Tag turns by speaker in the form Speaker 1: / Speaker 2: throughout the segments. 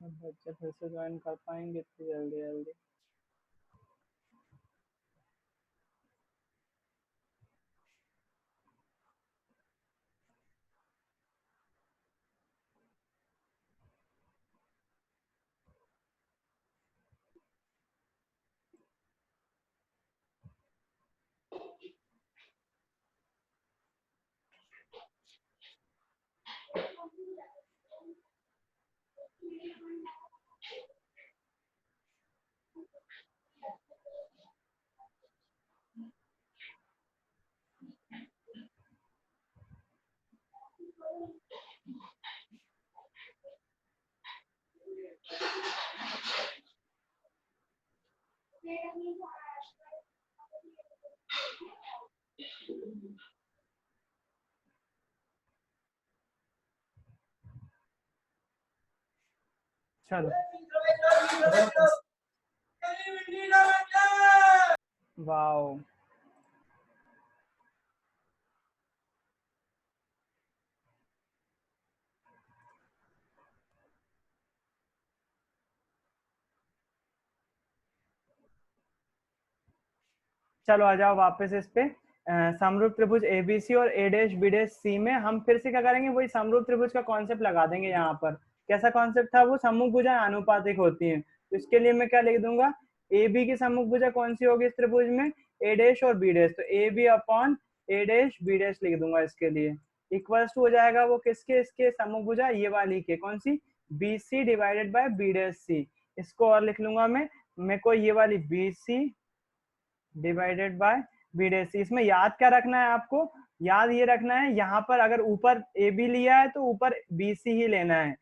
Speaker 1: बच्चे फिर से ज्वाइन कर पाएंगे इतनी जल्दी जल्दी? चलो वाओ, चलो आ जाओ वापस इस पे। समरूप त्रिभुज एबीसी और ए डैश बी डैश सी में हम फिर से क्या करेंगे, वही समरूप त्रिभुज का कॉन्सेप्ट लगा देंगे यहाँ पर। कैसा कॉन्सेप्ट था वो? सम्मुख भुजाएं आनुपातिक होती हैं, तो इसके लिए मैं क्या लिख दूंगा, ए बी की सम्मुख भुजा कौन सी होगी इस त्रिभुज में? ए डैश और बी डैश, तो A B upon A dash B dash लिख दूंगा इसके लिए। इक्वल्स टू हो जाएगा वो किसके, इसके सम्मुख भुजा ये वाली के, कौन सी? B C divided by B dash C. इसको और लिख लूंगा मैं, मेरे को ये वाली B C divided by B dash C. इसमें याद क्या रखना है आपको? याद ये रखना है, यहाँ पर अगर ऊपर ए बी लिया है तो ऊपर बी सी ही लेना है।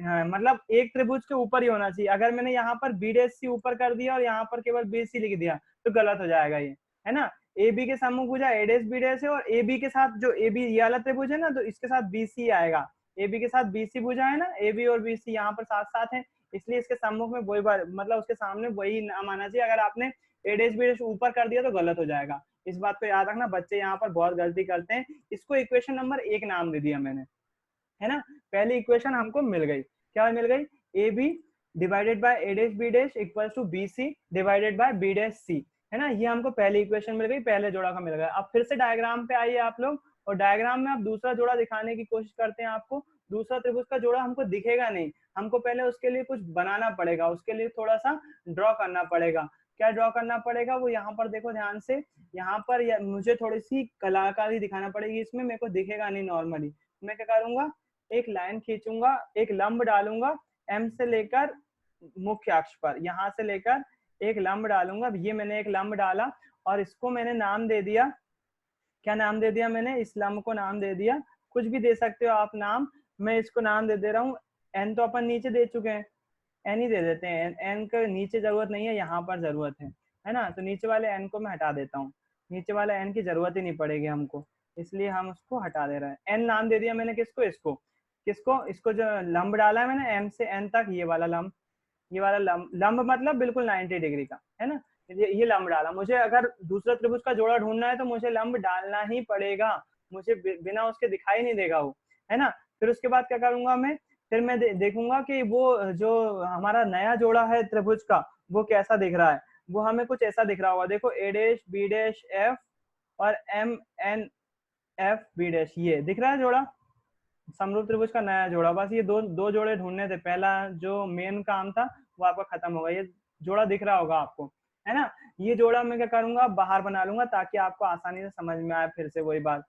Speaker 1: हाँ, मतलब एक त्रिभुज के ऊपर ही होना चाहिए। अगर मैंने यहाँ पर बी डैश सी ऊपर कर दिया और यहाँ पर केवल बी सी लिख दिया तो गलत हो जाएगा ये, है ना। ए बी के सम्मुख भुजा ए डैश बी डैश है, और ए बी के साथ जो ए बी ये वाला त्रिभुज है ना, तो इसके साथ बी सी आएगा। ए बी के साथ बी सी भुजा है ना, ए बी और बी सी यहाँ पर साथ साथ है, इसलिए इसके सम्मुख में वही मतलब उसके सामने वही नाम आना चाहिए। अगर आपने ए डैश बी डैश ऊपर कर दिया तो गलत हो जाएगा। इस बात को याद रखना, बच्चे यहाँ पर बहुत गलती करते हैं। इसको इक्वेशन नंबर 1 नाम दे दिया मैंने, है ना। पहली इक्वेशन हमको मिल गई, क्या मिल गई? A B divided by A dash B dash equals to B C divided by B dash C, है ना। ये हमको पहली इक्वेशन मिल गई, पहले जोड़ा का मिल गया। अब फिर से डायग्राम पे आइए आप लोग, और डायग्राम में आप दूसरा जोड़ा दिखाने की कोशिश करते हैं। आपको दूसरा त्रिभुज का जोड़ा हमको दिखेगा नहीं, हमको पहले उसके लिए कुछ बनाना पड़ेगा, उसके लिए थोड़ा सा ड्रॉ करना पड़ेगा। क्या ड्रॉ करना पड़ेगा वो यहाँ पर देखो ध्यान से, यहाँ पर मुझे थोड़ी सी कलाकारी दिखाना पड़ेगी, इसमें मेरे को दिखेगा नहीं नॉर्मली। मैं क्या करूंगा, एक लाइन खींचूंगा, एक लंब डालूंगा एम से लेकर मुख्य अक्ष पर, यहां से लेकर एक लंब डालूंगा। ये मैंने एक लंब डाला और इसको मैंने नाम दे दिया, क्या नाम दे दिया मैंने? इस लंब को नाम दे दिया, कुछ भी दे सकते हो आप नाम, मैं इसको नाम दे दे रहा हूँ। एन तो अपन नीचे दे चुके हैं, एन ही दे देते हैं। एन का नीचे जरूरत नहीं है, यहाँ पर जरूरत है ना। तो नीचे वाले एन को मैं हटा देता हूँ, नीचे वाले एन की जरूरत ही नहीं पड़ेगी हमको, इसलिए हम उसको हटा दे रहे हैं। एन नाम दे दिया मैंने किसको? इसको। किसको? इसको जो लंब डाला है मैंने एम से एन तक, ये वाला लंब, ये वाला लंब, लंब मतलब बिल्कुल 90 डिग्री का, है ना। ये लंब डाला। मुझे अगर दूसरा त्रिभुज का जोड़ा ढूंढना है तो मुझे लंब डालना ही पड़ेगा, मुझे बिना उसके दिखाई नहीं देगा वो, है ना। फिर उसके बाद क्या करूंगा मैं, फिर मैं देखूंगा कि वो जो हमारा नया जोड़ा है त्रिभुज का वो कैसा दिख रहा है। वो हमें कुछ ऐसा दिख रहा होगा, देखो A dash B dash F और M N F B dash, ये दिख रहा है जोड़ा, समरूप त्रिभुज का नया जोड़ा। बस ये दो दो जोड़े ढूंढने थे, पहला जो मेन काम था वो आपका खत्म होगा। ये जोड़ा दिख रहा होगा आपको, है ना। ये जोड़ा मैं क्या करूंगा, बाहर बना लूंगा ताकि आपको आसानी से समझ में आए, फिर से वही बात,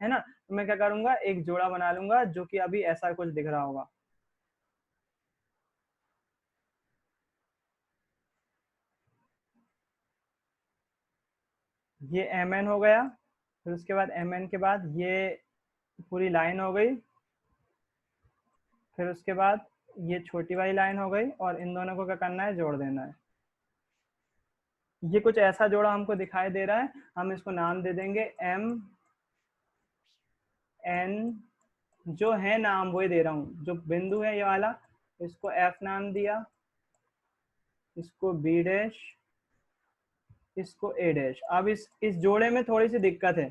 Speaker 1: है ना। तो मैं क्या करूंगा, एक जोड़ा बना लूंगा जो कि अभी ऐसा कुछ दिख रहा होगा। ये एम एन हो गया, फिर उसके बाद एम एन के बाद ये पूरी लाइन हो गई, फिर उसके बाद ये छोटी वाली लाइन हो गई, और इन दोनों को क्या करना है, जोड़ देना है। ये कुछ ऐसा जोड़ा हमको दिखाई दे रहा है, हम इसको नाम दे देंगे एम एन, जो है नाम वही दे रहा हूँ, जो बिंदु है ये वाला, इसको एफ नाम दिया, इसको बी डैश, इसको ए डैश। अब इस जोड़े में थोड़ी सी दिक्कत है।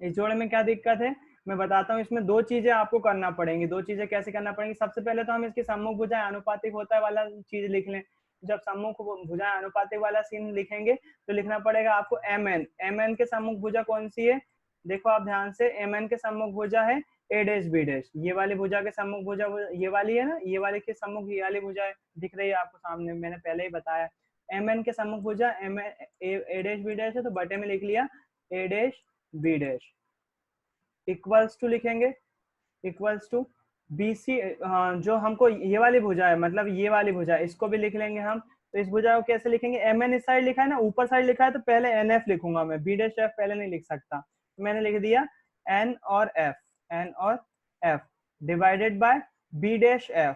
Speaker 1: इस जोड़े में क्या दिक्कत है, मैं बताता हूँ, इसमें दो चीजें आपको करना पड़ेंगी। दो चीजें कैसे करना पड़ेंगी? सबसे पहले तो हम इसकी सम्मुख भुजाएं अनुपातिक होता है वाला चीज लिख लें। जब सम्मुख भुजाएं अनुपातिक वाला सीन लिखेंगे तो लिखना पड़ेगा आपको एम एन। एम एन के सम्मुख भुजा कौन सी है? देखो आप ध्यान से, एम एन के सम्मुख भुजा है ए डैश बी डैश। ये वाली भुजा के सम्मुख भुजा ये वाली है ना, ये वाली के सम्मुख ये वाली भुजा है, दिख रही है आपको सामने, मैंने पहले ही बताया। एम एन के सम्मुख भुजा M A dash B dash है, तो बटे में लिख लिया A dash B dash. Equals to लिखेंगे, इक्वल्स टू BC, जो हमको ये वाली भुजा है, मतलब ये वाली भुजा है, इसको भी लिख लेंगे हम। तो इस भुजा को कैसे लिखेंगे? MN इस साइड लिखा है ना, ऊपर साइड लिखा है, तो पहले NF लिखूंगा मैं, B डैश F पहले नहीं लिख सकता। मैंने लिख दिया N और F, N और F divided by B dash F,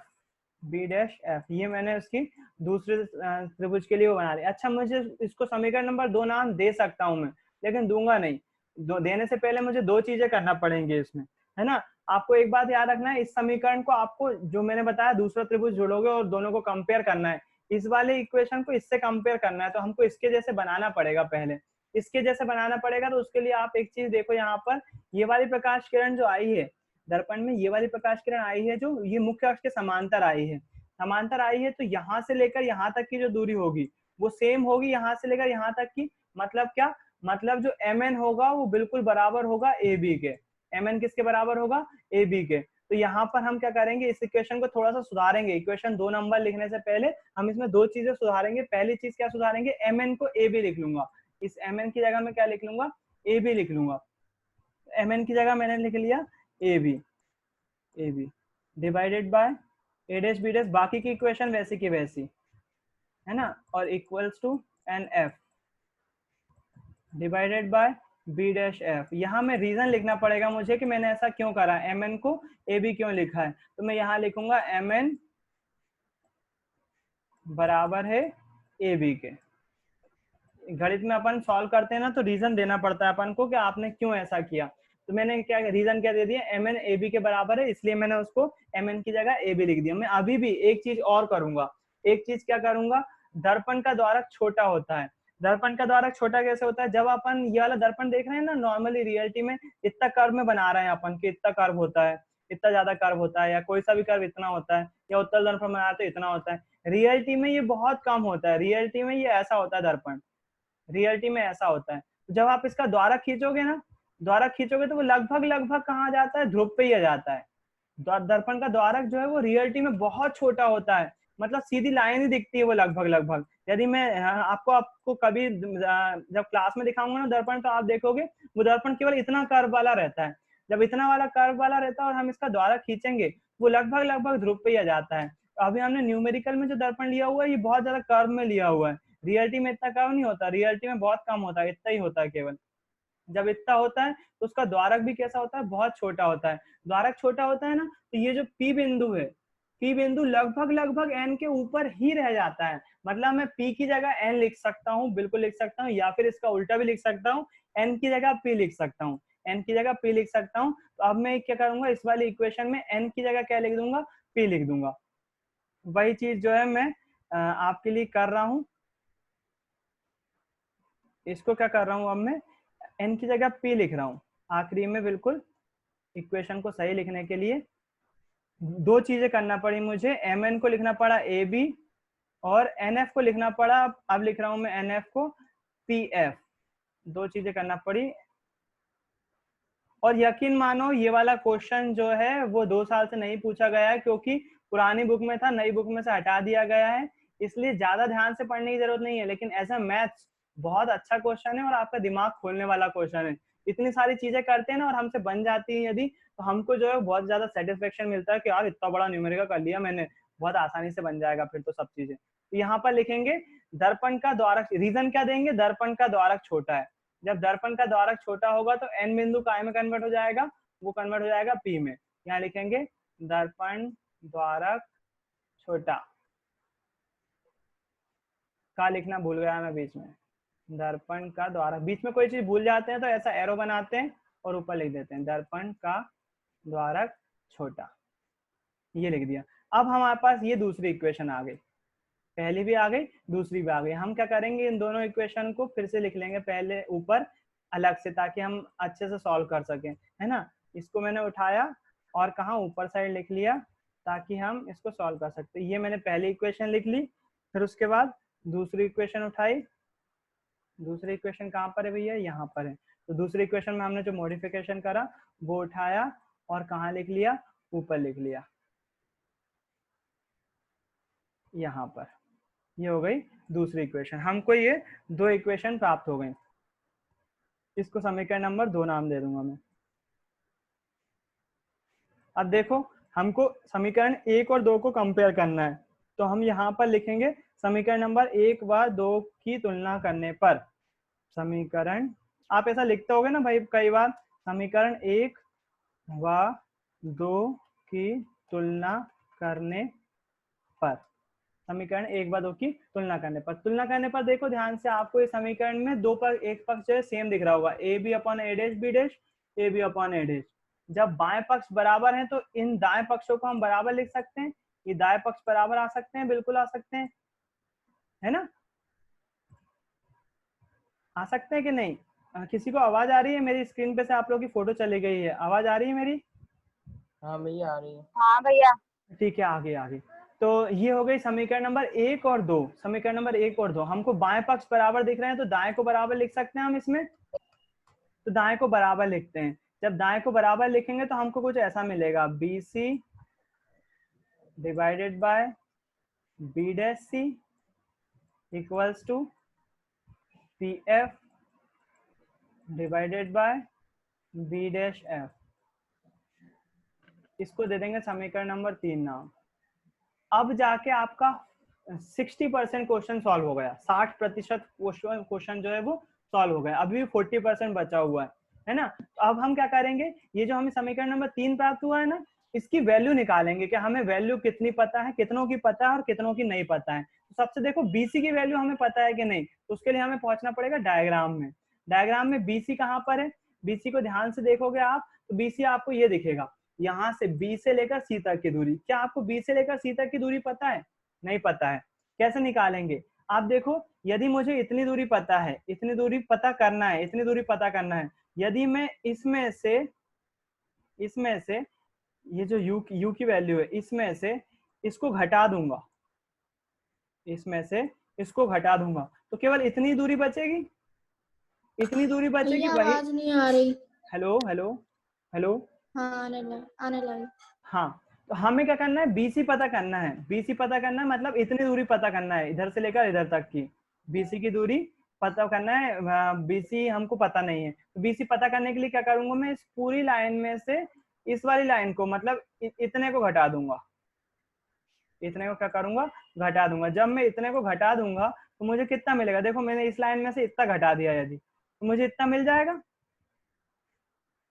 Speaker 1: B dash F। ये मैंने उसकी दूसरे त्रिभुज के लिए वो बना दिया। अच्छा, मुझे इसको समीकरण नंबर 2 नाम दे सकता हूं मैं, लेकिन दूंगा नहीं। देने से पहले मुझे दो चीजें करना पड़ेंगी इसमें, है ना। आपको एक बात याद रखना है, इस समीकरण को आपको जो मैंने बताया दूसरा त्रिभुज जोड़ोगे और दोनों को कंपेयर करना है। इस वाले इक्वेशन को इससे कंपेयर करना है, तो हमको इसके जैसे बनाना पड़ेगा पहले। इसके जैसे बनाना पड़ेगा, तो उसके लिए आप एक चीज देखो, यहाँ पर ये वाली प्रकाश किरण जो आई है दर्पण में, ये वाली प्रकाश किरण आई है जो ये मुख्य अक्ष के समांतर आई है, समांतर आई है, तो यहाँ से लेकर यहाँ तक की जो दूरी होगी वो सेम होगी यहाँ से लेकर यहाँ तक की। मतलब क्या? मतलब जो MN होगा वो बिल्कुल बराबर होगा AB के। MN किसके बराबर होगा? AB के। तो यहाँ पर हम क्या करेंगे, इस इक्वेशन को थोड़ा सा सुधारेंगे। इक्वेशन 2 नंबर लिखने से पहले हम इसमें दो चीजें सुधारेंगे। पहली चीज क्या सुधारेंगे? MN को AB लिख लूंगा। इस MN की जगह में क्या लिख लूंगा? AB लिख लूंगा। MN की जगह मैंने लिख लिया AB, AB divided by A dash B dash, बाकी की इक्वेशन वैसी की वैसी, है ना, और equals to NF divided by B dash F। यहाँ में रीजन लिखना पड़ेगा मुझे कि मैंने ऐसा क्यों करा, MN को AB क्यों लिखा है। तो मैं यहाँ लिखूंगा MN बराबर है AB के। गणित में अपन सॉल्व करते हैं ना, तो रीजन देना पड़ता है अपन को कि आपने क्यों ऐसा किया। तो मैंने क्या रीजन क्या दे दिया? MN AB के बराबर है, इसलिए मैंने उसको MN की जगह AB लिख दिया। मैं अभी भी एक चीज और करूंगा। एक चीज क्या करूंगा? दर्पण का द्वारक छोटा होता है। दर्पण का द्वारक छोटा कैसे होता है? जब अपन ये वाला दर्पण देख रहे हैं ना, नॉर्मली रियलिटी में इतना कर्व में बना रहे हैं अपन कि इतना कर्व होता है, इतना ज्यादा कर्व होता है, या कोई सा भी कर्व इतना होता है, या उत्तल दर्पण बना तो इतना होता है। रियलिटी में ये बहुत कम होता है। रियलिटी में ये ऐसा होता है दर्पण, रियलिटी में ऐसा होता है। तो जब आप इसका द्वारक खींचोगे ना, द्वारक खींचोगे तो वो लगभग लगभग कहाँ जाता है? ध्रुव पे ही आ जाता है। दर्पण का द्वारक जो है वो रियलिटी में बहुत छोटा होता है, मतलब सीधी लाइन ही दिखती है वो लगभग लगभग। यदि मैं आपको आपको कभी जब क्लास में दिखाऊंगा ना दर्पण, तो आप देखोगे वो दर्पण केवल इतना कर्व वाला रहता है। जब इतना वाला कर्व वाला रहता है और हम इसका द्वारक खींचेंगे, वो लगभग लगभग ध्रुव पे ही आ जाता है। अभी हमने न्यूमेरिकल में जो दर्पण लिया हुआ है ये बहुत ज्यादा कर्व में लिया हुआ है। रियलिटी में इतना कर्व नहीं होता, रियलिटी में बहुत कम होता है, इतना ही होता है केवल। जब इतना होता है तो उसका द्वारक भी कैसा होता है? बहुत छोटा होता है। द्वारक छोटा होता है ना, तो ये जो P बिंदु है, P बिंदु लगभग लगभग N के ऊपर ही रह जाता है। मतलब मैं P की जगह N लिख सकता हूँ, बिल्कुल लिख सकता हूँ, या फिर इसका उल्टा भी लिख सकता हूँ, N की जगह P लिख सकता हूँ, N की जगह P लिख सकता हूँ। तो अब मैं क्या करूंगा, इस वाली इक्वेशन में N की जगह क्या लिख दूंगा? P लिख दूंगा। वही चीज जो है मैं आपके लिए कर रहा हूँ। इसको क्या कर रहा हूँ, अब मैं N की जगह P लिख रहा हूँ आखिरी में। बिल्कुल इक्वेशन को सही लिखने के लिए दो चीजें करना पड़ी मुझे। MN को लिखना पड़ा AB और NF को लिखना पड़ा, अब लिख रहा हूं मैं NF को PF। दो चीजें करना पड़ी। और यकीन मानो ये वाला क्वेश्चन जो है वो 2 साल से नहीं पूछा गया है, क्योंकि पुरानी बुक में था, नई बुक में से हटा दिया गया है। इसलिए ज्यादा ध्यान से पढ़ने की जरूरत नहीं है, लेकिन एज अ मैथ्स बहुत अच्छा क्वेश्चन है और आपका दिमाग खोलने वाला क्वेश्चन है। इतनी सारी चीजें करते हैं ना और हमसे बन जाती है यदि, तो हमको जो है बहुत ज्यादा सेटिस्फेक्शन मिलता है कि यार इतना बड़ा न्यूमेरिकल कर लिया मैंने, बहुत आसानी से बन जाएगा फिर तो सब चीजें। तो यहाँ पर लिखेंगे दर्पण का द्वारक, रीजन क्या देंगे? दर्पण का द्वारक छोटा है। जब दर्पण का द्वारक छोटा होगा तो N बिंदु काय में कन्वर्ट हो जाएगा? वो कन्वर्ट हो जाएगा P में। यहाँ लिखेंगे दर्पण द्वारक छोटा, का लिखना भूल गया मैं बीच में। दर्पण का द्वारक, बीच में कोई चीज भूल जाते हैं तो ऐसा एरो बनाते हैं और ऊपर लिख देते हैं दर्पण का द्वारक छोटा, ये लिख दिया। अब हमारे पास ये दूसरी इक्वेशन आ गई, पहली भी आ गई, दूसरी भी आ गई। हम क्या करेंगे, इन दोनों इक्वेशन को फिर से लिख लेंगे पहले ऊपर अलग से, ताकि हम अच्छे से सॉल्व कर सकें, है ना। इसको मैंने उठाया और कहाँ ऊपर साइड लिख लिया ताकि हम इसको सॉल्व कर सकते। ये मैंने पहली इक्वेशन लिख ली, फिर उसके बाद दूसरी इक्वेशन उठाई। दूसरी इक्वेशन कहाँ पर है भैया, यहाँ पर है। तो दूसरी इक्वेशन में हमने जो मॉडिफिकेशन करा वो उठाया और कहाँ लिख लिया, ऊपर लिख लिया, यहाँ पर। ये हो गई दूसरी इक्वेशन। हमको ये दो इक्वेशन प्राप्त हो गई। इसको समीकरण नंबर 2 नाम दे दूंगा मैं। अब देखो हमको समीकरण 1 और 2 को कंपेयर करना है, तो हम यहाँ पर लिखेंगे समीकरण नंबर 1 व 2 की तुलना करने पर। समीकरण, आप ऐसा लिखते होगे ना भाई कई बार, समीकरण 1 व 2 की तुलना करने पर। समीकरण 1 व 2 की तुलना करने पर। तुलना करने पर देखो ध्यान से, आपको इस समीकरण में दो पर एक पक्ष जो है सेम दिख रहा होगा, A B upon A dash B dash, A B upon A dash. जब बाएं पक्ष बराबर है तो इन दाएं पक्षों को हम बराबर लिख सकते हैं, ये दाएं पक्ष बराबर आ सकते हैं, बिल्कुल आ सकते हैं, है ना, आ सकते हैं कि नहीं? किसी को आवाज आ रही है? मेरी स्क्रीन पे से आप लोगों की फोटो चली गई है, आवाज आ रही है मेरी?
Speaker 2: हाँ भैया आ रही है।
Speaker 3: हाँ भैया।
Speaker 1: ठीक है, आगे आगे। तो ये हो गई समीकरण नंबर 1 और 2। समीकरण नंबर 1 और 2 हमको बाएं पक्ष बराबर दिख रहे हैं तो दाएं को बराबर लिख सकते हैं हम इसमें, तो दाएं को बराबर लिखते हैं। जब दाएं को बराबर लिखेंगे तो हमको कुछ ऐसा मिलेगा, B C divided by B dash C equals to P F divided by B dash F. इसको दे देंगे समीकरण नंबर 3 नाम। अब जाके आपका 60% क्वेश्चन सॉल्व हो गया, 60% क्वेश्चन जो है वो सॉल्व हो गया। अभी भी 40% बचा हुआ है ना। तो अब हम क्या करेंगे, ये जो हमें समीकरण नंबर 3 प्राप्त हुआ है ना, इसकी वैल्यू निकालेंगे कि हमें वैल्यू कितनी पता है, कितनों की पता है और कितनों की नहीं पता है। तो सबसे देखो बीसी की वैल्यू हमें पता है कि नहीं, तो उसके लिए हमें पहुंचना पड़ेगा डायग्राम में। डायग्राम में बीसी कहाँ पर है, बीसी को ध्यान से देखोगे आप तो बीसी आपको ये दिखेगा, यहाँ से बी से लेकर सी तक की दूरी। क्या आपको बी से लेकर सी तक की दूरी पता है? नहीं पता है। कैसे निकालेंगे? आप देखो, यदि मुझे इतनी दूरी पता है, इतनी दूरी पता करना है, इतनी दूरी पता करना है, यदि मैं इसमें से ये जो u की वैल्यू है इसमें से इसको घटा दूंगा, इसमें से इसको घटा दूंगा, तो केवल इतनी दूरी बचेगी, इतनी दूरी बचेगी। वही,
Speaker 3: आवाज नहीं आ रही।
Speaker 1: हेलो हेलो हेलो,
Speaker 3: हाँ आने लगी।
Speaker 1: हाँ, तो हमें क्या करना है, बीसी पता करना है। बीसी पता करना है मतलब इतनी दूरी पता करना है, इधर से लेकर इधर तक की बीसी की दूरी पता करना है। बीसी हमको पता नहीं है, तो बीसी पता करने के लिए क्या करूंगा, मैं इस पूरी लाइन में से इस वाली लाइन को मतलब इतने को घटा दूंगा, इतने को क्या करूंगा, घटा दूंगा। जब मैं इतने को घटा दूंगा तो मुझे कितना मिलेगा, देखो मैंने इस लाइन में से इतना घटा दिया यदि, तो मुझे इतना मिल जाएगा।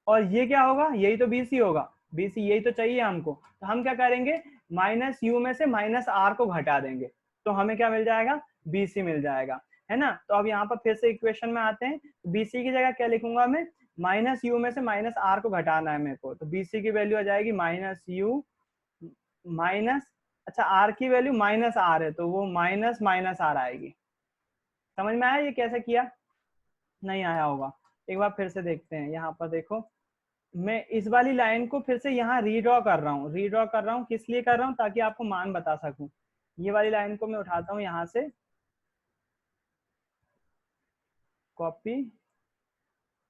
Speaker 1: और ये क्या होगा, यही तो बीसी होगा, बीसी यही तो चाहिए हमको। तो हम क्या करेंगे, माइनस यू में से माइनस आर को घटा देंगे, तो हमें क्या मिल जाएगा, बीसी मिल जाएगा, है ना। तो अब यहाँ पर फिर से इक्वेशन में आते हैं, बीसी की जगह क्या लिखूंगा मैं, माइनस यू में से माइनस आर को घटाना है मेरे को, तो बीसी की वैल्यू आ जाएगी माइनस यू माइनस, अच्छा आर की वैल्यू माइनस आर है तो वो माइनस माइनस आर आएगी। समझ में आया ये कैसे किया? नहीं आया होगा, एक बार फिर से देखते हैं। यहाँ पर देखो, मैं इस वाली लाइन को फिर से यहाँ रीड्रॉ कर रहा हूँ, रीड्रॉ कर रहा हूँ, किस लिए कर रहा हूँ, ताकि आपको मान बता सकूं। ये वाली लाइन को मैं उठाता हूँ यहाँ से, कॉपी,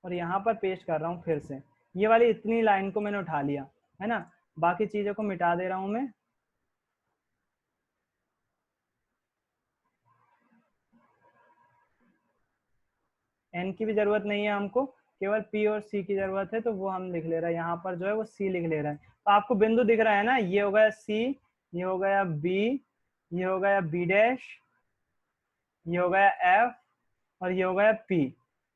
Speaker 1: और यहाँ पर पेस्ट कर रहा हूँ फिर से। ये वाली इतनी लाइन को मैंने उठा लिया, है ना। बाकी चीजों को मिटा दे रहा हूँ मैं। एन की भी जरूरत नहीं है हमको, केवल पी और सी की जरूरत है, तो वो हम लिख ले रहे हैं। यहाँ पर जो है वो सी लिख ले रहा है। तो आपको बिंदु दिख रहा है ना, ये हो गया सी, ये हो गया बी, ये हो गया बी डैश, ये हो गया एफ, और ये हो गया पी,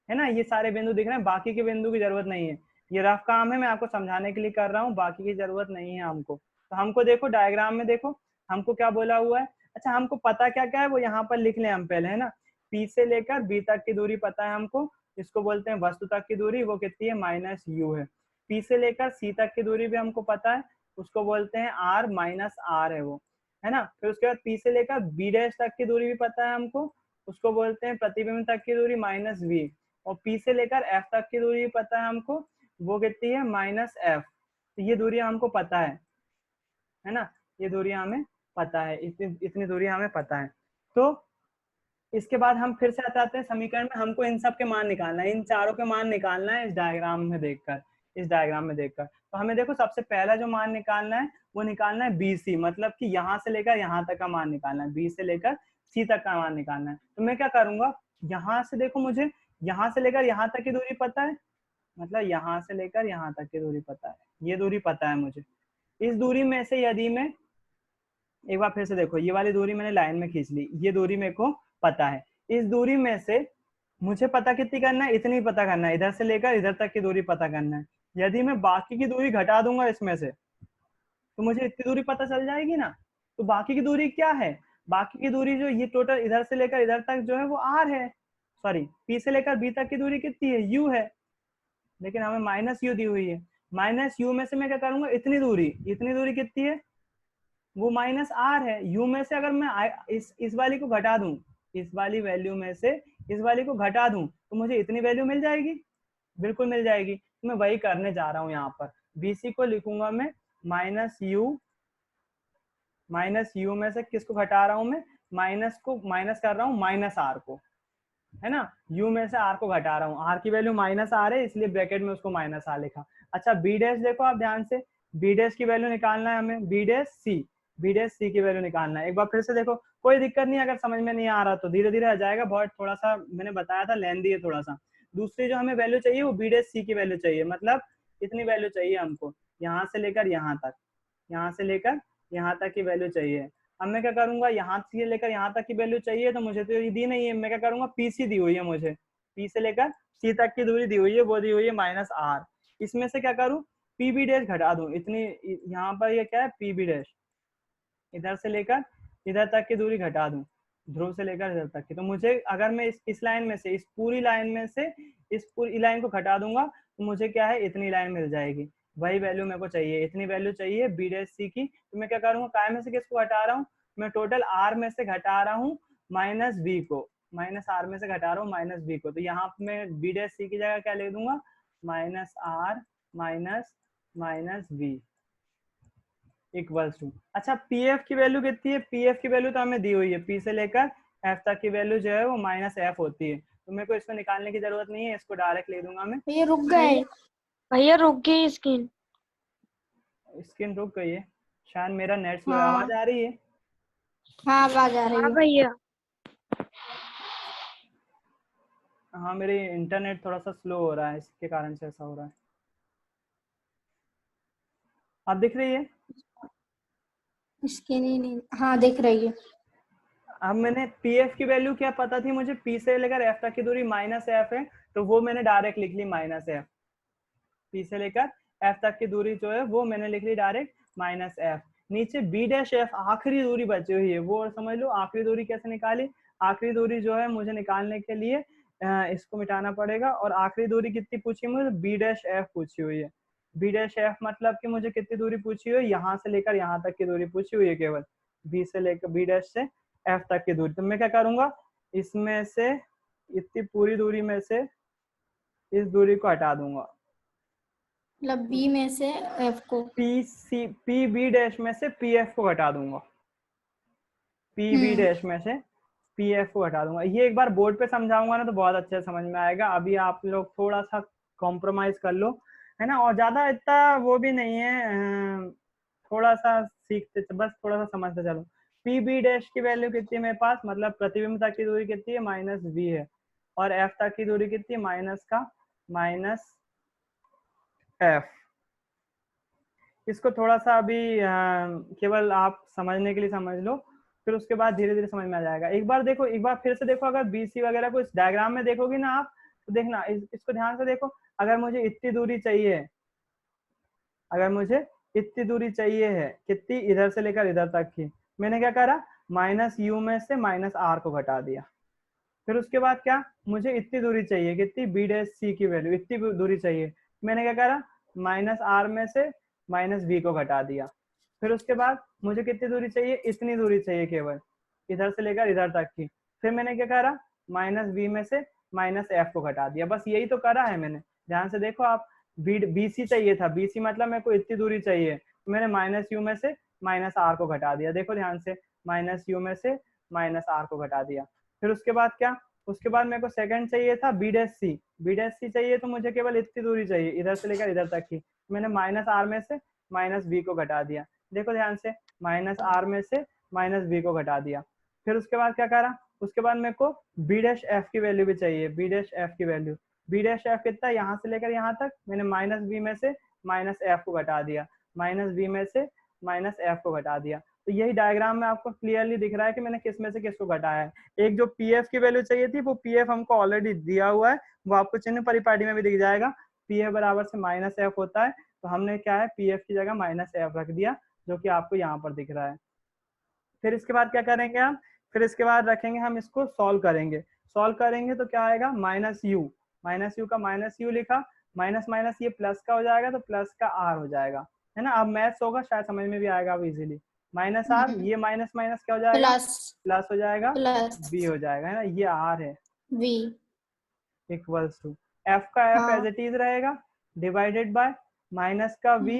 Speaker 1: है ना। ये सारे बिंदु दिख रहे हैं, बाकी के बिंदु की जरूरत नहीं है। ये रफ काम है, मैं आपको समझाने के लिए कर रहा हूँ, बाकी की जरूरत नहीं है हमको। तो हमको देखो डायग्राम में देखो हमको क्या बोला हुआ है। अच्छा, हमको पता क्या क्या है वो यहाँ पर लिख लें हम पहले, है ना। पी से लेकर बी तक की दूरी पता है हमको, इसको बोलते हैं वस्तु तक की दूरी, वो कितनी है, माइनस यू है। पी से लेकर सी तक की दूरी भी हमको पता है, उसको बोलते हैं आर, माइनस आर है वो, है ना। फिर उसके बाद पी से लेकर बी डैश तक की दूरी भी पता है हमको, उसको बोलते हैं प्रतिबिंब तक की दूरी, माइनस वी। और पी से लेकर एफ तक की दूरी पता है हमको, वो कितनी है -f। तो ये दूरी हमको पता है ना, ये दूरी हमें पता है, इतनी दूरी हमें पता है। तो इसके बाद हम फिर से आते हैं समीकरण में, हमको इन सब के मान निकालना है, इन चारों के मान निकालना है इस डायग्राम में देखकर, इस डायग्राम में देखकर। तो हमें देखो सबसे पहला जो मान निकालना है वो निकालना है BC, मतलब कि यहाँ से लेकर यहाँ तक का मान निकालना है, B से लेकर C तक का मान निकालना है। तो मैं क्या करूंगा, यहाँ से देखो मुझे यहाँ से लेकर यहाँ तक की दूरी पता है, मतलब यहाँ से लेकर यहाँ तक की दूरी पता है, ये दूरी पता है मुझे। इस दूरी में से यदि मैं एक बार फिर से देखो, ये वाली दूरी मैंने लाइन में खींच ली, ये दूरी मेरे को पता है। इस दूरी में से मुझे पता कितनी करना है, इतनी पता करना है, इधर से लेकर इधर तक की दूरी पता करना है। यदि मैं बाकी की दूरी घटा दूंगा इसमें से, तो मुझे इतनी दूरी पता चल जाएगी ना। तो बाकी की दूरी क्या है, बाकी की दूरी जो ये टोटल इधर से लेकर इधर तक जो है वो R है, सॉरी P से लेकर B तक की दूरी कितनी है, U है, लेकिन हमें -U दी हुई है। -U में से मैं क्या करूंगा, इतनी दूरी कितनी है, वो -R है। U में से अगर मैं इस वाली को घटा दूं, इस वाली वैल्यू में से इस वाली को घटा दूं, तो मुझे इतनी वैल्यू मिल जाएगी, बिल्कुल मिल जाएगी। तो मैं वही करने जा रहा हूँ यहाँ पर। BC को लिखूंगा मैं -U में से किसको घटा रहा हूँ मैं, माइनस कर रहा हूँ -R को, है ना। U में से R को घटा रहा हूँ, R की वैल्यू -R है, इसलिए ब्रैकेट में उसको -R लिखा। अच्छा B' देखो आप ध्यान से, B' की वैल्यू निकालना है हमें, B' की वैल्यू निकालना है। एक बार फिर से देखो, कोई दिक्कत नहीं, अगर समझ में नहीं आ रहा तो धीरे धीरे आ जाएगा, बहुत थोड़ा सा मैंने बताया था लेंदी है थोड़ा सा। दूसरी जो हमें वैल्यू चाहिए वो B' की वैल्यू चाहिए, मतलब इतनी वैल्यू चाहिए हमको, यहाँ से लेकर यहाँ तक, यहाँ से लेकर यहाँ तक की वैल्यू चाहिए। अब मैं क्या करूंगा, यहाँ से लेकर यहाँ तक की वैल्यू चाहिए, तो मुझे तो ये दी नहीं है, मैं क्या करूंगा, PC दी हुई है मुझे, P से लेकर C तक की दूरी दी हुई है, वो दी हुई है -R। इसमें से क्या करूं, PB' घटा दूं, इतनी यहाँ पर ये क्या है PB', इधर से लेकर इधर तक की दूरी घटा दूं, ध्रुव से लेकर इधर तक की। तो मुझे अगर मैं इस लाइन में से, इस पूरी लाइन में से इस पूरी लाइन को घटा दूंगा, तो मुझे क्या है, इतनी लाइन मिल जाएगी। वही वैल्यू मेरे को चाहिए, इतनी वैल्यू चाहिए B' की। तो मैं क्या करूंगा, काय में से किसको घटा रहा हूँ, मैं टोटल R में से घटा रहा हूँ -B को, -R में से घटा रहा हूँ -B को। तो यहाँ पे मैं B' की जगह क्या ले दूंगा, -R -B इक्वल्स टू। अच्छा PF की वैल्यू कितनी है, PF की वैल्यू तो हमें दी हुई है, P से लेकर F तक की वैल्यू जो है वो -F होती है। तो मेरे को इसको निकालने की जरूरत नहीं है, इसको डायरेक्ट ले दूंगा मैं।
Speaker 3: भैया रुक गए, भैया रुक गई स्क्रीन।
Speaker 1: स्क्रीन रुक गई है, शायद मेरा नेट स्लो है।
Speaker 3: हाँ
Speaker 1: आवाज आ रही है,
Speaker 3: हाँ आवाज आ रही
Speaker 2: हाँ
Speaker 3: है।
Speaker 2: भैया।
Speaker 1: हाँ मेरी इंटरनेट थोड़ा सा स्लो हो रहा है, इसके कारण से ऐसा हो रहा है। आप दिख रही है,
Speaker 3: स्क्रीन ही नहीं, हाँ दिख रही है।
Speaker 1: अब मैंने PF की वैल्यू क्या पता थी मुझे, P से लेकर F तक की दूरी -F है, तो वो मैंने डायरेक्ट लिख ली -F। P से लेकर F तक की दूरी जो है वो मैंने लिख ली डायरेक्ट -F। नीचे B' आखिरी दूरी बची हुई है, वो समझ लो। आखिरी दूरी कैसे निकाली, आखिरी दूरी जो है मुझे निकालने के लिए इसको मिटाना पड़ेगा, और आखिरी दूरी कितनी पूछी है मुझे, B' पूछी हुई है। B' मतलब कि मुझे कितनी दूरी पूछी हुई है, यहाँ से लेकर यहाँ तक की दूरी पूछी हुई है केवल, B से लेकर B' से F तक की दूरी। तो मैं क्या करूंगा, इसमें से इतनी पूरी दूरी में से इस दूरी को हटा दूंगा,
Speaker 3: मतलब B में से F को,
Speaker 1: PB' में से PF को हटा दूंगा, PB' में से PF को हटा दूंगा। ये एक बार बोर्ड पे समझाऊंगा ना तो बहुत अच्छे समझ में आएगा। अभी आप लोग थोड़ा सा कॉम्प्रोमाइज कर लो, है ना, और ज्यादा इतना वो भी नहीं है, थोड़ा सा सीखते, बस थोड़ा सा समझते चलो। PB' की वैल्यू कितनी है मेरे पास, मतलब प्रतिबिंब तक की दूरी कितनी है, -B है, और F तक की दूरी कितनी है, -F। इसको थोड़ा सा अभी केवल आप समझने के लिए समझ लो, फिर उसके बाद धीरे धीरे समझ में आ जाएगा। एक बार देखो, एक बार फिर से देखो, अगर BC वगैरह को इस डायग्राम में देखोगी ना आप, तो देखना इसको ध्यान से देखो। अगर मुझे इतनी दूरी चाहिए, अगर मुझे इतनी दूरी चाहिए है, कितनी, इधर से लेकर इधर तक की, मैंने क्या करा, -U में से -R को घटा दिया। फिर उसके बाद क्या, मुझे इतनी दूरी चाहिए, कितनी, B' की वैल्यू, इतनी दूरी चाहिए, मैंने क्या करा, -R में से -B को घटा दिया। फिर उसके बाद मुझे कितनी दूरी चाहिए, इतनी दूरी चाहिए केवल, इधर से लेकर इधर तक की। फिर मैंने क्या करा, -B में से -F को घटा दिया। बस यही तो करा है मैंने, ध्यान से देखो आप। बी सी चाहिए था, बी सी मतलब मेरे को इतनी दूरी चाहिए, तो मैंने माइनस यू में से माइनस आर को घटा दिया। देखो ध्यान से, माइनस यू में से माइनस आर को घटा दिया। फिर उसके बाद क्या, उसके बाद मेरे को सेकंड चाहिए था बी डैश सी। बी डैश सी चाहिए तो मुझे केवल इतनी दूरी चाहिए, इधर से लेकर इधर तक की। मैंने माइनस आर में से माइनस बी को घटा दिया। देखो ध्यान से, माइनस आर में से माइनस बी को घटा दिया। फिर उसके बाद क्या करा, उसके बाद मेरे को बी डैश एफ की वैल्यू भी चाहिए, बी डैश एफ की वैल्यू। बी डैश एफ कितना, यहाँ से लेकर यहाँ तक मैंने माइनस बी में से माइनस एफ को घटा दिया, माइनस बी में से माइनस एफ को घटा दिया। तो यही डायग्राम में आपको क्लियरली दिख रहा है कि मैंने किस में से किसको घटाया है। एक जो पी एफ की वैल्यू चाहिए थी, वो पी एफ हमको ऑलरेडी दिया हुआ है, वो आपको चिन्ह परिपाटी में भी दिख जाएगा। पी एफ बराबर से माइनस एफ होता है, तो हमने क्या है, पी एफ की जगह माइनस एफ रख दिया, जो कि आपको यहाँ पर दिख रहा है। फिर इसके बाद क्या करेंगे हम, फिर इसके बाद रखेंगे हम इसको सॉल्व करेंगे। सॉल्व करेंगे तो क्या आएगा, माइनस यू का माइनस यू लिखा, माइनस माइनस ये प्लस का हो जाएगा, तो प्लस का आर हो जाएगा, है ना। अब मैथ्स होगा, शायद समझ में भी आएगा अब इजीली। माइनस आर, ये माइनस माइनस क्या हो जाएगा, प्लस हो जाएगा, बी हो जाएगा, है ना। ये आर है,
Speaker 3: वी
Speaker 1: इक्वल्स टू एफ का एफ एज इट इज रहेगा, डिवाइडेड बाय माइनस का वी,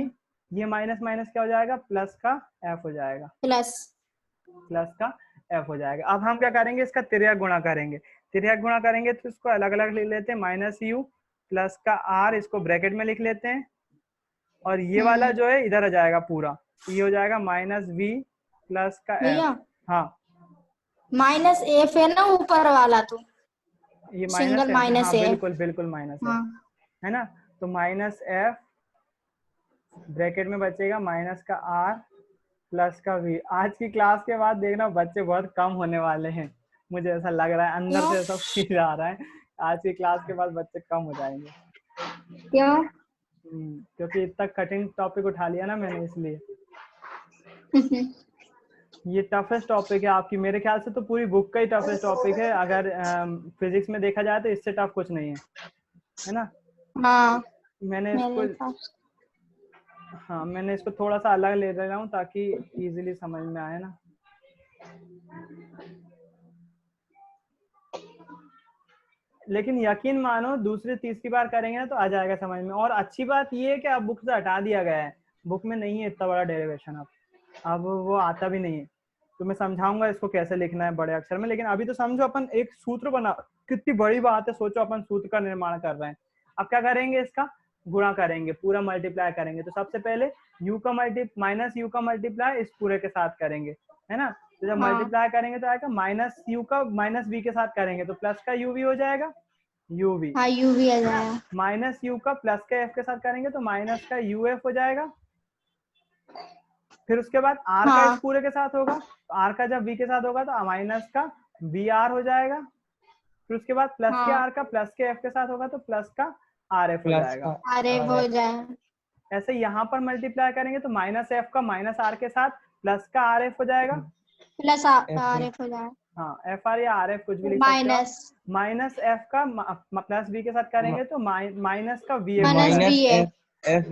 Speaker 1: ये माइनस माइनस क्या हो जाएगा, प्लस का एफ हो जाएगा, प्लस का एफ हो जाएगा। अब हम क्या करेंगे, इसका तिर्यक गुणा करेंगे। तिर्यक गुणा करेंगे तो इसको अलग अलग लिख लेते हैं, माइनस यू प्लस का आर, इसको ब्रैकेट में लिख लेते हैं, और ये वाला जो है इधर आ जाएगा पूरा, ये हो जाएगा माइनस वी प्लस का एफ। हाँ
Speaker 3: माइनस एफ है ना ऊपर वाला, तो
Speaker 1: ये
Speaker 3: सिंगल
Speaker 1: माइनस
Speaker 3: माइनस
Speaker 1: है, हाँ
Speaker 3: है।
Speaker 1: बिल्कुल बिल्कुल माइनस है ना। तो माइनस एफ ब्रैकेट में बचेगा माइनस का आर प्लस का वी। आज की क्लास के बाद देखना बच्चे बहुत कम होने वाले हैं, मुझे ऐसा लग रहा है, अंदर से ऐसा फील आ रहा है। आज की क्लास के बाद बच्चे कम हो जाएंगे।
Speaker 3: क्यों?
Speaker 1: क्योंकि इतना कठिन टॉपिक उठा लिया ना मैंने, इसलिए। ये टफेस्ट टॉपिक है आपकी, मेरे ख्याल से तो पूरी बुक का ही टफेस्ट टॉपिक है। अगर फिजिक्स में देखा जाए तो इससे टफ कुछ नहीं है ना।
Speaker 3: हाँ,
Speaker 1: मैंने इसको हाँ मैंने इसको थोड़ा सा अलग ले रहा हूँ ताकि इजीली समझ में आए ना। लेकिन यकीन मानो दूसरी तीसरी बार करेंगे ना तो आ जाएगा समझ में। और अच्छी बात ये है कि अब बुक से हटा दिया गया है, बुक में नहीं है इतना बड़ा डेरिवेशन, अब वो आता भी नहीं है। तो मैं समझाऊंगा इसको कैसे लिखना है बड़े अक्षर में, लेकिन अभी तो समझो अपन एक सूत्र बना, कितनी बड़ी बात है, सोचो अपन सूत्र का निर्माण कर रहे हैं। अब क्या करेंगे, इसका गुणा करेंगे, पूरा मल्टीप्लाई करेंगे। तो सबसे पहले यू का माइनस यू का मल्टीप्लाई इस पूरे के साथ करेंगे, है ना। तो जब मल्टीप्लाई करेंगे तो आएगा माइनस यू का माइनस बी के साथ करेंगे तो प्लस का यू भी हो जाएगा, यू भी।
Speaker 3: हाँ, यू भी आ जाएगा।
Speaker 1: माइनस यू का प्लस का एफ के साथ करेंगे तो माइनस का यू एफ हो जाएगा। फिर उसके बाद आर का इस पूरे के साथ होगा, तो आर का जब बी के साथ होगा तो माइनस का बी आर हो जाएगा। फिर उसके बाद प्लस के आर का प्लस के एफ के साथ होगा तो प्लस का आर एफ हो जाएगा,
Speaker 3: आर एफ हो जाएगा।
Speaker 1: ऐसे यहाँ पर मल्टीप्लाई करेंगे तो माइनस एफ का माइनस आर के साथ प्लस का आर एफ हो जाएगा,
Speaker 3: प्लस आर एफ हो जाएगा।
Speaker 1: हाँ एफ आर या आर एफ कुछ भी लिख सकते हो। माइनस एफ का प्लस बी के साथ करेंगे तो माइनस का वी एफ, एफ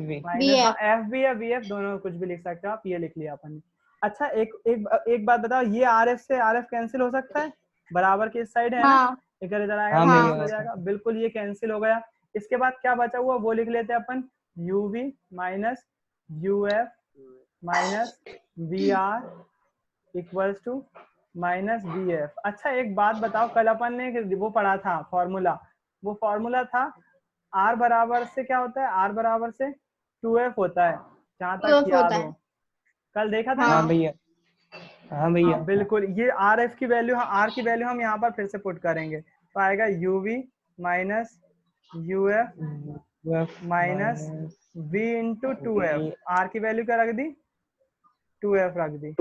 Speaker 1: बी या वी एफ दोनों कुछ भी लिख सकते हो आप, ये लिख लिया अपन ने। अच्छा एक बात बताओ, ये आर एफ से आर एफ कैंसिल हो सकता है, बराबर के इस साइड है ना, इधर इधर आएगा हो जाएगा, बिल्कुल ये कैंसिल हो गया। इसके बाद क्या बचा हुआ वो लिख लेते हैं अपन, U V minus U F minus V R equals to minus B F. अच्छा एक बात बताओ, कल अपन ने वो पढ़ा था फॉर्मूला, वो फॉर्मूला था आर बराबर से क्या होता है, आर बराबर से 2f होता है, जहां तक याद हो, कल देखा था।
Speaker 2: हाँ भैया, हाँ भैया,
Speaker 1: बिल्कुल। ये आर एफ की वैल्यू, आर की वैल्यू हम यहाँ पर फिर से पुट करेंगे तो आएगा U V minus U F minus v into 2f। R की वैल्यू क्या रख दी, 2f रख दी,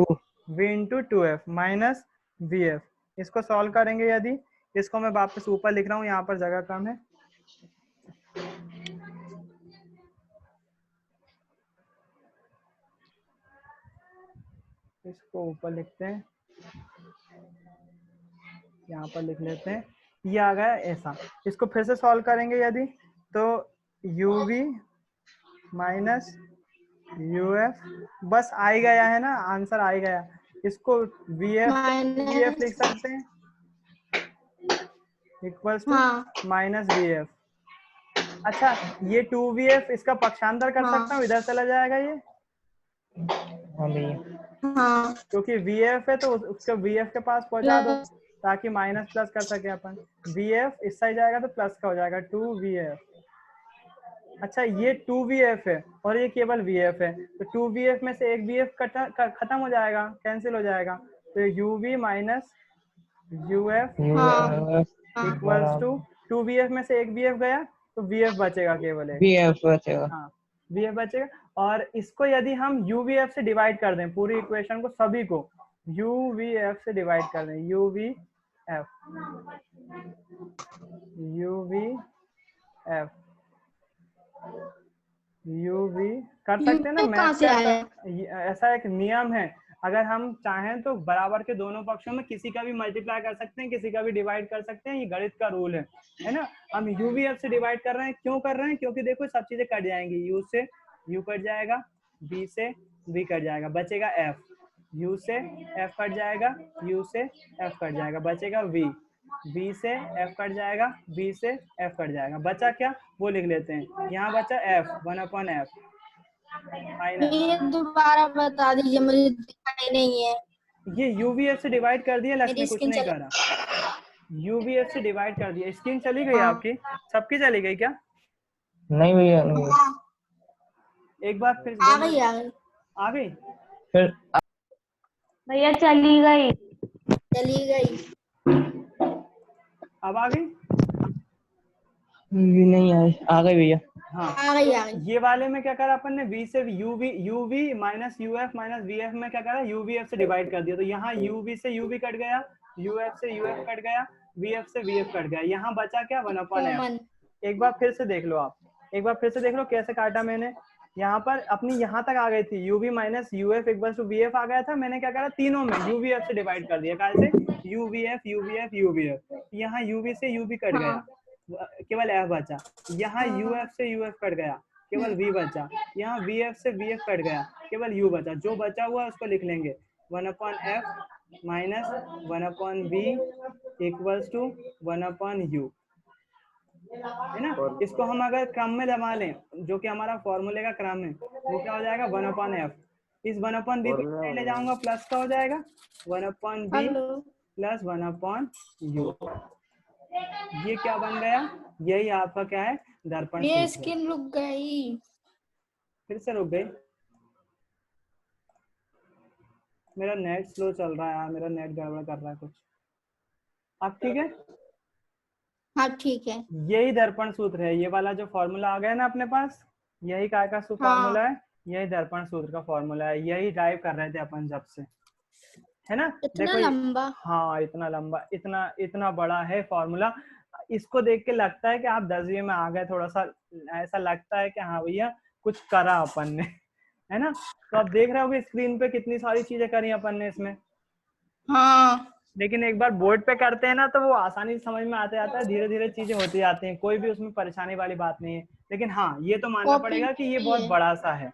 Speaker 1: v into 2f minus vf। इसको सॉल्व करेंगे, यदि इसको मैं वापस ऊपर लिख रहा हूँ, यहाँ पर जगह कम है, इसको ऊपर लिखते हैं, यहाँ पर लिख लेते हैं, ये आ गया ऐसा। इसको फिर से सॉल्व करेंगे यदि, तो U V minus U F, बस आ ही गया है ना, आंसर आ ही गया। इसको वी एफ लिख सकते हैं equals to minus V F. अच्छा ये 2VF इसका पक्षांतर कर
Speaker 3: हाँ।
Speaker 1: सकता हूँ, इधर चला जाएगा ये,
Speaker 2: हाँ भैया।
Speaker 3: हाँ
Speaker 1: क्योंकि VF है तो उसके VF के पास पहुंचा दो
Speaker 3: प्लस
Speaker 1: ताकि माइनस प्लस कर सके अपन। VF इस साइड जाएगा तो प्लस का हो जाएगा 2VF। अच्छा ये 2VF है और ये केवल VF है, तो 2VF में से एक VF खत्म हो जाएगा, कैंसिल हो जाएगा, तो UV माइनस UF
Speaker 3: हाँ
Speaker 1: इक्वल्स टू 2VF में से एक VF गया तो VF बचेगा केवल एक।
Speaker 2: VF बचेगा।
Speaker 1: हाँ VF बचेगा। और इसको यदि हम UVF से डिवाइड कर दें, पूरी इक्वेशन को सभी को UVF से डिवाइड कर दें, UVF कर सकते हैं ना,
Speaker 3: UV कहाँ
Speaker 1: मैथ
Speaker 3: से
Speaker 1: का
Speaker 3: आया?
Speaker 1: ऐसा एक नियम है, अगर हम चाहें तो बराबर के दोनों पक्षों में किसी का भी मल्टीप्लाई कर सकते हैं, किसी का भी डिवाइड कर सकते हैं, ये गणित का रूल है ना। हम UVF से डिवाइड कर रहे हैं, क्यों कर रहे हैं, क्योंकि देखो सब चीजें कट जाएंगी, U से U कट जाएगा, V से V कट जाएगा, बचेगा F, U से F कट जाएगा, U से F कट जाएगा, बचेगा V, V से F कट जाएगा, V से F कट जाएगा, बचा क्या वो लिख लेते हैं, यहाँ बचा F 1/F माइनस,
Speaker 3: ये दोबारा बता दीजिए, मुझे दिखाई नहीं है।
Speaker 1: ये UVF से डिवाइड कर दिया लक्ष्मी,
Speaker 3: मेरी
Speaker 1: कुछ
Speaker 3: स्किन
Speaker 1: नहीं
Speaker 3: चली।
Speaker 1: करा, UVF से डिवाइड कर दिया। स्क्रीन चली गई
Speaker 3: हाँ।
Speaker 1: आपकी, सबकी चली गई क्या?
Speaker 2: नहीं भैया, नहीं।
Speaker 1: एक बार फिर
Speaker 3: आ
Speaker 1: बोलो,
Speaker 3: गई आ गई
Speaker 1: आ गई?
Speaker 2: फिर
Speaker 4: भैया चली गई।
Speaker 3: चली गई।
Speaker 1: अब आ गई?
Speaker 2: नहीं आई, आ गई भैया।
Speaker 1: हाँ
Speaker 3: आ गई आ गई।
Speaker 1: ये वाले में क्या करा अपन ने, V से UV minus UF minus VF में क्या करा, UVF से डिवाइड कर दिया, तो यहाँ UV से UV कट गया, UF से UF कट गया, VF से VF कट गया, यहाँ बचा क्या 1/F।
Speaker 3: कॉमन।
Speaker 1: एक बार फिर से देख लो आप, एक बार फिर से देख लो कैसे काटा मैंने, यहाँ पर अपनी यहाँ तक आ गई थी, UV minus UF equals to VF आ गया था, मैंने क्या करा तीनों में UVF से डिवाइड कर दिया, कैसे UVF UVF UVF, यहाँ UV से UV कट गया, केवल F बचा, यहाँ UF से UF कट गया, केवल V बचा, यहाँ VF से VF कट गया, केवल U बचा, जो बचा हुआ उसको लिख लेंगे 1/F minus 1/V equals to 1/U, है ना। इसको हम अगर क्रम में जमा लें, जो कि हमारा फॉर्मूले का क्रम है, वो क्या हो जाएगा 1/F, इस 1/B को ले जाऊंगा प्लस का हो जाएगा 1/B
Speaker 3: हेलो।
Speaker 1: प्लस 1/U, ये क्या बन गया, यही आपका क्या है दर्पण
Speaker 3: ये
Speaker 1: सूत्र है।
Speaker 3: स्किन रुक गई।
Speaker 1: फिर से रुक गई, मेरा नेट स्लो चल रहा है यार, मेरा नेट गड़बड़ कर रहा है कुछ। अब ठीक है,
Speaker 3: हाँ ठीक है।
Speaker 1: यही दर्पण सूत्र है, ये वाला जो फॉर्मूला आ गया ना अपने पास, यही काय का फॉर्मूला है, यही दर्पण सूत्र का फॉर्मूला है, यही ड्राइव कर रहे थे अपन जब से, है ना।
Speaker 3: इतना
Speaker 1: देखो
Speaker 3: लंबा।
Speaker 1: हाँ इतना लंबा, इतना इतना बड़ा है फॉर्मूला, इसको देख के लगता है कि आप 10वीं में आ गए, थोड़ा सा ऐसा लगता है कि हाँ भैया कुछ करा अपन ने, है ना। तो आप देख रहे होगे स्क्रीन पे कितनी सारी चीजें करी अपन ने इसमें,
Speaker 3: हाँ
Speaker 1: लेकिन एक बार बोर्ड पे करते हैं ना तो वो आसानी से समझ में आते जाता है, धीरे धीरे चीजें होती जाती हैं, कोई भी उसमें परेशानी वाली बात नहीं है। लेकिन हाँ ये तो मानना
Speaker 3: कॉपी
Speaker 1: पड़ेगा कि ये
Speaker 3: भी
Speaker 1: बहुत
Speaker 3: है।
Speaker 1: बड़ा सा है,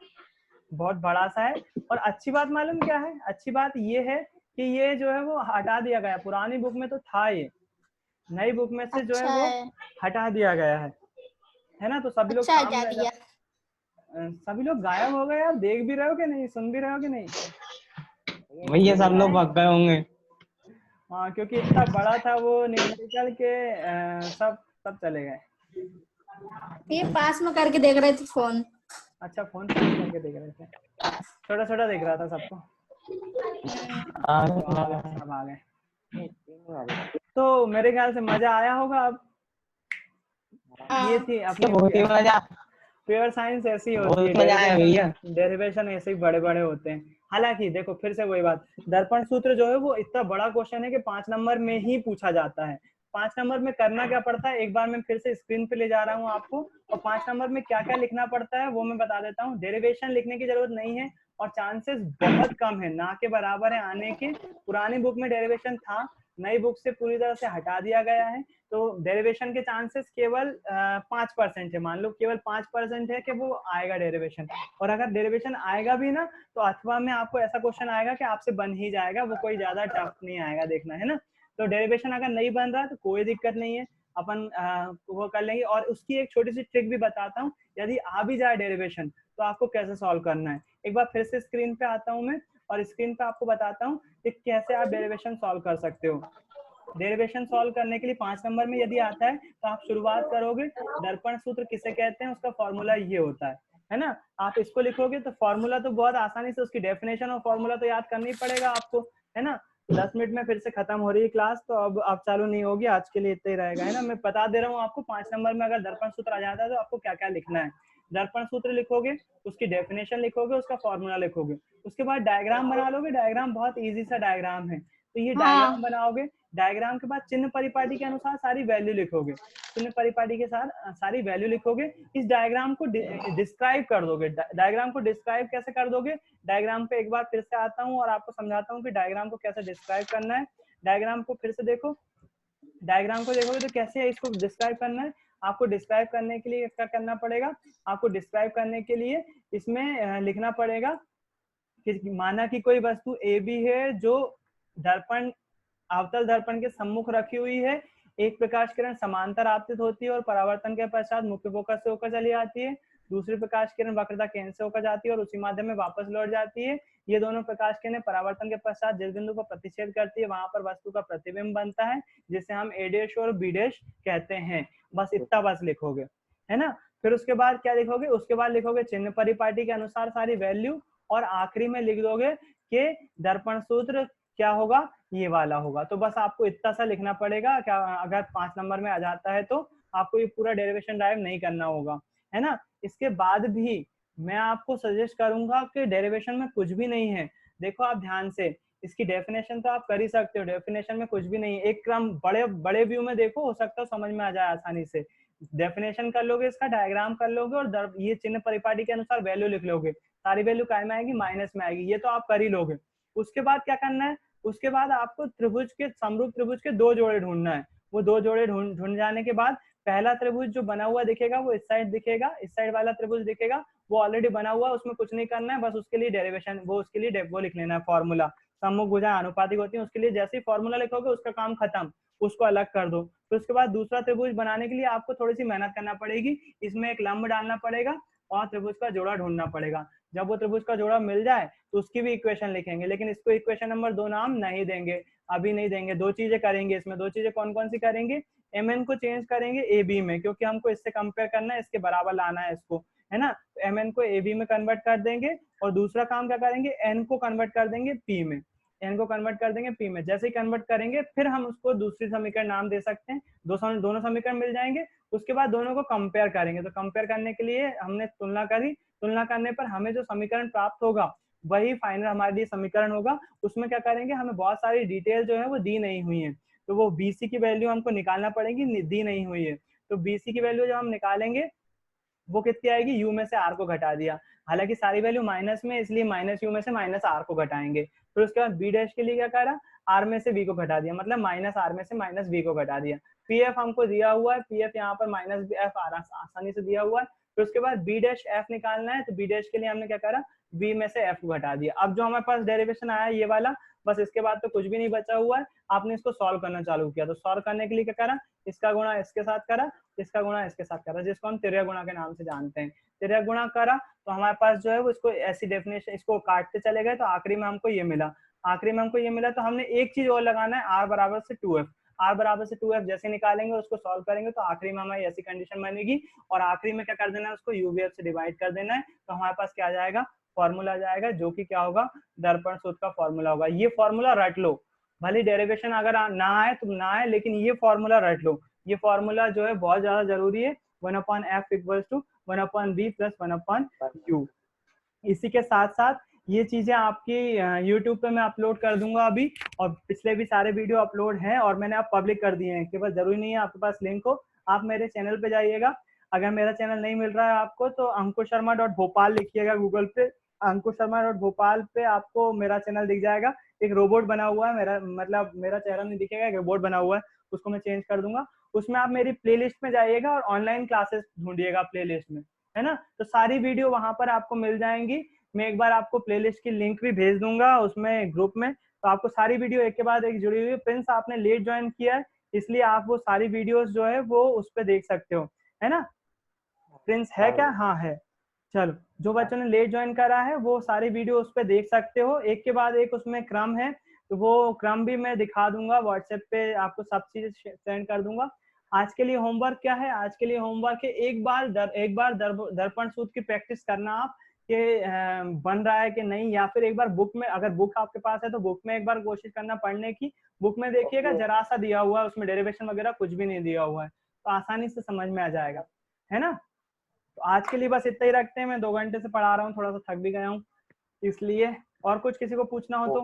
Speaker 1: बहुत बड़ा सा है। और अच्छी बात मालूम क्या है, अच्छी बात ये है कि ये जो है वो हटा दिया गया, पुरानी बुक में तो था ये, नई बुक में से जो है
Speaker 3: अच्छा
Speaker 1: वो
Speaker 3: है।
Speaker 1: हटा दिया गया है ना। तो सभी लोग
Speaker 3: अच्छा
Speaker 1: काम
Speaker 3: हटा
Speaker 1: में
Speaker 3: दिया।
Speaker 1: सभी लोग गायब हो गए यार, देख भी रहे हो कि नहीं, सुन भी रहे हो कि नहीं?
Speaker 2: भैया सब लोग भाग गए होंगे।
Speaker 1: हाँ क्योंकि इतना बड़ा था वो न्यूमेरिकल के सब चले गए।
Speaker 3: ये पास में करके देख रहे थे फोन।
Speaker 1: अच्छा फोन पे करके देख रहे थे, छोटा छोटा देख रहा था सबको, सब आ गए। तो मेरे ख्याल से मजा आया होगा। अब ये थी
Speaker 2: बहुत ही
Speaker 1: अपनी
Speaker 2: मजा,
Speaker 1: प्योर साइंस, ऐसी होती
Speaker 2: बहुत
Speaker 1: है,
Speaker 2: मजा आया भैया।
Speaker 1: डेरिवेशन ऐसे ही बड़े बड़े होते हैं। हालांकि देखो फिर से वही बात, दर्पण सूत्र जो है वो इतना बड़ा क्वेश्चन है कि 5 नंबर में ही पूछा जाता है। 5 नंबर में करना क्या पड़ता है, एक बार मैं फिर से स्क्रीन पे ले जा रहा हूँ आपको, और 5 नंबर में क्या क्या लिखना पड़ता है वो मैं बता देता हूँ। डेरिवेशन लिखने की जरूरत नहीं है, और चांसेस बहुत कम है, ना के बराबर है आने के। पुरानी बुक में डेरिवेशन था, नई बुक से पूरी तरह से हटा दिया गया है, तो डेरिवेशन के चांसेस केवल 5% है, मान लो केवल 5% है कि वो आएगा डेरिवेशन। और अगर डेरिवेशन आएगा भी ना तो अथवा में आपको ऐसा क्वेश्चन आएगा कि आपसे बन ही जाएगा, वो कोई ज्यादा टफ नहीं आएगा, देखना है ना। तो डेरिवेशन अगर नहीं बन रहा तो कोई दिक्कत नहीं है, अपन वो कर लेंगे। और उसकी एक छोटी सी ट्रिक भी बताता हूँ, यदि आ भी जाए डेरिवेशन तो आपको कैसे सॉल्व करना है। एक बार फिर से स्क्रीन पे आता हूँ मैं और स्क्रीन पे आपको बताता हूँ कि कैसे आप डेरिवेशन सॉल्व कर सकते हो। डेरिवेशन सॉल्व करने के लिए 5 नंबर में यदि आता है तो आप शुरुआत करोगे, दर्पण सूत्र किसे कहते हैं, उसका फॉर्मूला ये होता है ना। आप इसको लिखोगे तो फॉर्मूला तो बहुत आसानी से, उसकी डेफिनेशन और फॉर्मूला तो याद करना ही पड़ेगा आपको, है ना। 10 मिनट में फिर से खत्म हो रही है क्लास, तो अब चालू नहीं होगी, आज के लिए इतना ही रहेगा, है ना। मैं बता दे रहा हूँ आपको, 5 नंबर में अगर दर्पण सूत्र आ जाता है तो आपको क्या क्या लिखना है। दर्पण सूत्र लिखोगे, उसकी डेफिनेशन लिखोगे, उसका फॉर्मूला लिखोगे, उसके बाद डायग्राम बना लोगे। डायग्राम बहुत ईजी सा डायग्राम है, तो ये डायग्राम बनाओगे। डायग्राम के बाद चिन्ह परिपाटी के अनुसार सारी वैल्यू लिखोगे, चिन्ह परिपाटी के साथ सारी वैल्यू लिखोगे। इस डायग्राम को डिस्क्राइब कर दोगे। डायग्राम को डिस्क्राइब कैसे कर दोगे, डायग्राम पे एक बार फिर से आता हूँ और आपको समझाता हूँ कि डायग्राम को कैसे डिस्क्राइब करना है। डायग्राम को फिर से देखो, डायग्राम को देखोगे तो कैसे है इसको डिस्क्राइब करना है। आपको डिस्क्राइब करने के लिए क्या करना पड़ेगा, आपको डिस्क्राइब करने के लिए इसमें लिखना पड़ेगा कि माना कि कोई वस्तु ए बी है जो दर्पण, अवतल दर्पण के सम्मुख रखी हुई है। एक प्रकाश किरण समांतर आपतित होती है और परावर्तन के पश्चात मुख्य फोकस से होकर चली आती है। दूसरी प्रकाश किरण वक्रता केंद्र से होकर जाती है और उसी माध्यम में वापस लौट जाती है। ये दोनों प्रकाश किरणें परावर्तन के पश्चात जिस बिंदु को प्रतिच्छेद करती है वहां पर वस्तु का प्रतिबिंब बनता है, जिसे हम ए डैश और बी डैश कहते हैं। बस इतना बस लिखोगे, है ना। फिर उसके बाद क्या लिखोगे, उसके बाद लिखोगे चिन्ह परिपाटी के अनुसार सारी वैल्यू, और आखिरी में लिख दोगे कि दर्पण सूत्र क्या होगा, ये वाला होगा। तो बस आपको इतना सा लिखना पड़ेगा। क्या अगर 5 नंबर में आ जाता है तो आपको ये पूरा डेरिवेशन ड्राइव नहीं करना होगा, है ना। इसके बाद भी मैं आपको सजेस्ट करूंगा कि डेरिवेशन में कुछ भी नहीं है। देखो आप ध्यान से, इसकी डेफिनेशन तो आप कर ही सकते हो, डेफिनेशन में कुछ भी नहीं है। एक क्रम बड़े बड़े व्यू में देखो, हो सकता है समझ में आ जाए आसानी से। डेफिनेशन कर लोगे, इसका डायग्राम कर लोगे और ये चिन्ह परिपाटी के अनुसार वैल्यू लिख लोगे। सारी वैल्यू काय में आएगी, माइनस में आएगी, ये तो आप कर ही लोगे। उसके बाद क्या करना है, उसके बाद आपको त्रिभुज के, समरूप त्रिभुज के 2 जोड़े ढूंढना है। वो 2 जोड़े ढूंढ जाने के बाद पहला त्रिभुज जो बना हुआ दिखेगा वो इस साइड दिखेगा, इस साइड वाला त्रिभुज दिखेगा वो ऑलरेडी बना हुआ, उसमें कुछ नहीं करना है। बस उसके लिए डेरिवेशन, वो उसके लिए वो लिख लेना है फॉर्मूला। सम्मुख भुजाएं आनुपातिक होती हैं, उसके लिए जैसे ही फॉर्मूला लिखोगे उसका काम खत्म, उसको अलग कर दो। फिर उसके बाद दूसरा त्रिभुज बनाने के लिए आपको थोड़ी सी मेहनत करना पड़ेगी, इसमें एक लंब डालना पड़ेगा और त्रिभुज का जोड़ा ढूंढना पड़ेगा। जब वो त्रिभुज का जोड़ा मिल जाए तो उसकी भी इक्वेशन लिखेंगे, लेकिन इसको इक्वेशन नंबर 2 नाम नहीं देंगे, अभी नहीं देंगे। 2 चीजें करेंगे इसमें, 2 चीजें कौन कौन सी करेंगे, mn को चेंज करेंगे ab में, क्योंकि हमको इससे कंपेयर करना है, इसके बराबर लाना है इसको, है ना। तो mn को ab में कन्वर्ट कर देंगे और दूसरा काम क्या करेंगे, n को कन्वर्ट कर देंगे p में, n को कन्वर्ट कर देंगे p में। जैसे ही कन्वर्ट करेंगे फिर हम उसको दूसरी समीकरण नाम दे सकते हैं, दोनों समीकरण मिल जाएंगे। उसके बाद दोनों को कंपेयर करेंगे, तो कंपेयर करने के लिए हमने तुलना करी, तुलना करने पर हमें जो समीकरण प्राप्त होगा वही फाइनल हमारे लिए समीकरण होगा। उसमें क्या करेंगे, हमें बहुत सारी डिटेल जो है वो दी नहीं हुई है, तो वो BC की वैल्यू हमको निकालना पड़ेगी, दी नहीं हुई है। तो BC की वैल्यू जब हम निकालेंगे वो कितनी आएगी, u में से r को घटा दिया, हालांकि सारी वैल्यू माइनस में, इसलिए माइनस u में से माइनस r को घटाएंगे। फिर उसके बाद b डैश के लिए क्या करा, r में से v को घटा दिया, मतलब माइनस r में से माइनस v को घटा दिया। pf हमको दिया हुआ है, pf यहाँ पर माइनस f आसानी से दिया हुआ है। फिर उसके बाद b डैश f निकालना है, तो b डैश के लिए हमने क्या करा, b में से f को घटा दिया। अब जो हमारे पास डेरिवेशन आया ये वाला, बस इसके बाद तो कुछ भी नहीं बचा हुआ है। आपने इसको सॉल्व करना चालू किया, तो सॉल्व करने के लिए क्या करा, इसका गुणा इसके साथ करा, इसका गुणा इसके साथ करा, जिसको हम तिर्यक गुणा के नाम से जानते हैं। तिर्यक गुणा करा तो हमारे पास जो है वो इसको ऐसी डेफिनेशन, इसको काटते चले गए तो आखिरी में हमको ये मिला, आखिरी में हमको ये मिला। तो हमने एक चीज और लगाना है, r बराबर से 2f, r बराबर से 2f जैसे निकालेंगे उसको सॉल्व करेंगे तो आखिरी में हमारी ऐसी कंडीशन बनेगी, और आखिरी में क्या कर देना है, उसको uvf से डिवाइड कर देना है। तो हमारे पास क्या आ जाएगा, फॉर्मूला आ जाएगा, जो कि क्या होगा, दर्पण सूत्र का फॉर्मूला होगा। ये फॉर्मूला रट लो, भले डेरिवेशन अगर ना आए तो ना आए, लेकिन ये फॉर्मूला रट लो। ये फॉर्मूला जो है बहुत ज्यादा जरूरी है, 1/f equals to 1/v plus 1/u। इसी के साथ साथ ये चीजें आपकी YouTube पे मैं अपलोड कर दूंगा अभी, और पिछले भी सारे वीडियो अपलोड हैं और मैंने आप पब्लिक कर दिए हैं, केवल जरूरी नहीं है आपके पास लिंक हो, आप मेरे चैनल पे जाइएगा। अगर मेरा चैनल नहीं मिल रहा है आपको तो ankursharma.bhopal लिखिएगा गूगल पे, ankursharma.bhopal पे आपको मेरा चैनल दिख जाएगा। एक रोबोट बना हुआ है मेरा, मतलब मेरा चेहरा नहीं दिखेगा, एक रोबोट बना हुआ है, उसको मैं चेंज कर दूंगा। उसमें आप मेरी प्लेलिस्ट में जाइएगा और ऑनलाइन क्लासेस ढूंढिएगा प्लेलिस्ट में, है ना। तो सारी वीडियो वहां पर आपको मिल जाएंगी। मैं एक बार आपको प्लेलिस्ट की लिंक भी भेज दूंगा उसमें ग्रुप में, तो आपको सारी वीडियो एक के बाद एक जुड़ी हुई। प्रिंस आपने लेट ज्वाइन किया है, इसलिए आप वो सारी वीडियोस जो है वो उस पर देख सकते हो, है ना। प्रिंस है क्या? हाँ है। चलो, जो बच्चों ने लेट ज्वाइन करा है वो सारी वीडियो उस पर देख सकते हो, एक के बाद एक उसमें क्रम है, तो वो क्रम भी मैं दिखा दूंगा व्हाट्सएप पे, आपको सब चीजें सेंड कर दूंगा। आज के लिए होमवर्क क्या है? आज के लिए होमवर्क है एक बार दर्पण सूत्र की प्रैक्टिस करना आप कि बन रहा है कि नहीं, या फिर एक बार बुक में, अगर बुक आपके पास है तो बुक में एक बार कोशिश करना पढ़ने की। बुक में देखिएगा जरा सा दिया हुआ है, उसमें डेरिवेशन वगैरह कुछ भी नहीं दिया हुआ है, तो आसानी से समझ में आ जाएगा, है ना। तो आज के लिए बस इतना ही रखते हैं, मैं 2 घंटे से पढ़ा रहा हूँ, थोड़ा सा थक भी गया हूँ इसलिए। और कुछ किसी को पूछना हो तो